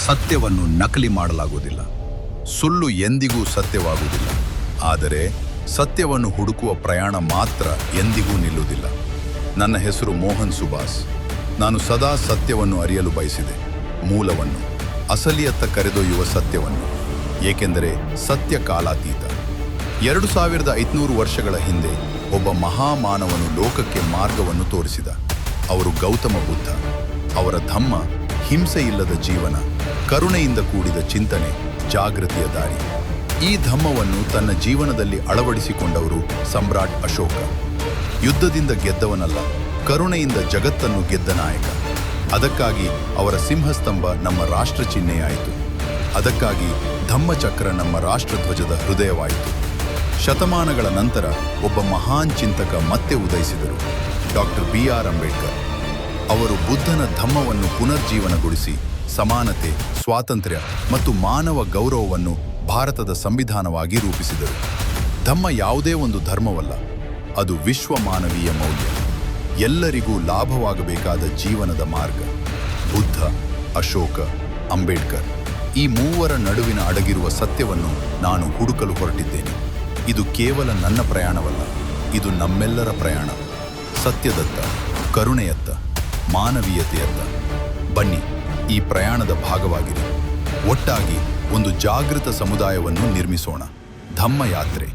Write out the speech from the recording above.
ಸತ್ಯವನ್ನು ನಕಲಿ ಮಾಡಲಾಗುವುದಿಲ್ಲ. ಸುಳ್ಳು ಎಂದಿಗೂ ಸತ್ಯವಾಗುವುದಿಲ್ಲ. ಆದರೆ ಸತ್ಯವನ್ನು ಹುಡುಕುವ ಪ್ರಯಾಣ ಮಾತ್ರ ಎಂದಿಗೂ ನಿಲ್ಲುವುದಿಲ್ಲ. ನನ್ನ ಹೆಸರು ಮೋಹನ್ ಸುಭಾಸ್. ನಾನು ಸದಾ ಸತ್ಯವನ್ನು ಅರಿಯಲು ಬಯಸಿದೆ. ಮೂಲವನ್ನು, ಅಸಲಿಯತ್ತ ಕರೆದೊಯ್ಯುವ ಸತ್ಯವನ್ನು. ಏಕೆಂದರೆ ಸತ್ಯ ಕಾಲಾತೀತ. 2500 ವರ್ಷಗಳ ಹಿಂದೆ ಒಬ್ಬ ಮಹಾಮಾನವನು ಲೋಕಕ್ಕೆ ಮಾರ್ಗವನ್ನು ತೋರಿಸಿದ. ಅವರು ಗೌತಮ ಬುದ್ಧ. ಅವರ ಧಮ್ಮ ಹಿಂಸೆಯಿಲ್ಲದ ಜೀವನ, ಕರುಣೆಯಿಂದ ಕೂಡಿದ ಚಿಂತನೆ, ಜಾಗೃತಿಯ ದಾರಿ. ಈ ಧಮ್ಮವನ್ನು ತನ್ನ ಜೀವನದಲ್ಲಿ ಅಳವಡಿಸಿಕೊಂಡವರು ಸಮ್ರಾಟ್ ಅಶೋಕ. ಯುದ್ಧದಿಂದ ಗೆದ್ದವನಲ್ಲ, ಕರುಣೆಯಿಂದ ಜಗತ್ತನ್ನು ಗೆದ್ದ ನಾಯಕ. ಅದಕ್ಕಾಗಿ ಅವರ ಸಿಂಹಸ್ತಂಭ ನಮ್ಮ ರಾಷ್ಟ್ರ ಚಿಹ್ನೆಯಾಯಿತು. ಅದಕ್ಕಾಗಿ ಧಮ್ಮಚಕ್ರ ನಮ್ಮ ರಾಷ್ಟ್ರಧ್ವಜದ ಹೃದಯವಾಯಿತು. ಶತಮಾನಗಳ ನಂತರ ಒಬ್ಬ ಮಹಾನ್ ಚಿಂತಕ ಮತ್ತೆ ಉದಯಿಸಿದರು, ಡಾಕ್ಟರ್ BR ಅಂಬೇಡ್ಕರ್. ಅವರು ಬುದ್ಧನ ಧಮ್ಮವನ್ನು ಪುನರ್ಜೀವನಗೊಳಿಸಿ ಸಮಾನತೆ, ಸ್ವಾತಂತ್ರ್ಯ ಮತ್ತು ಮಾನವ ಗೌರವವನ್ನು ಭಾರತದ ಸಂವಿಧಾನವಾಗಿ ರೂಪಿಸಿದರು. ಧಮ್ಮ ಯಾವುದೇ ಒಂದು ಧರ್ಮವಲ್ಲ, ಅದು ವಿಶ್ವ ಮಾನವೀಯ ಮೌಲ್ಯ. ಎಲ್ಲರಿಗೂ ಲಾಭವಾಗಬೇಕಾದ ಜೀವನದ ಮಾರ್ಗ. ಬುದ್ಧ, ಅಶೋಕ, ಅಂಬೇಡ್ಕರ್, ಈ ಮೂವರ ನಡುವಿನ ಅಡಗಿರುವ ಸತ್ಯವನ್ನು ನಾನು ಹುಡುಕಲು ಹೊರಟಿದ್ದೇನೆ. ಇದು ಕೇವಲ ನನ್ನ ಪ್ರಯಾಣವಲ್ಲ, ಇದು ನಮ್ಮೆಲ್ಲರ ಪ್ರಯಾಣ. ಸತ್ಯದತ್ತ, ಕರುಣೆಯತ್ತ, ಮಾನವೀಯತೆಯತ್ತ. ಬನ್ನಿ, ಈ ಪ್ರಯಾಣದ ಭಾಗವಾಗಿರಿ. ಒಟ್ಟಾಗಿ ಒಂದು ಜಾಗೃತ ಸಮುದಾಯವನ್ನು ನಿರ್ಮಿಸೋಣ. ಧಮ್ಮ ಯಾತ್ರೆ.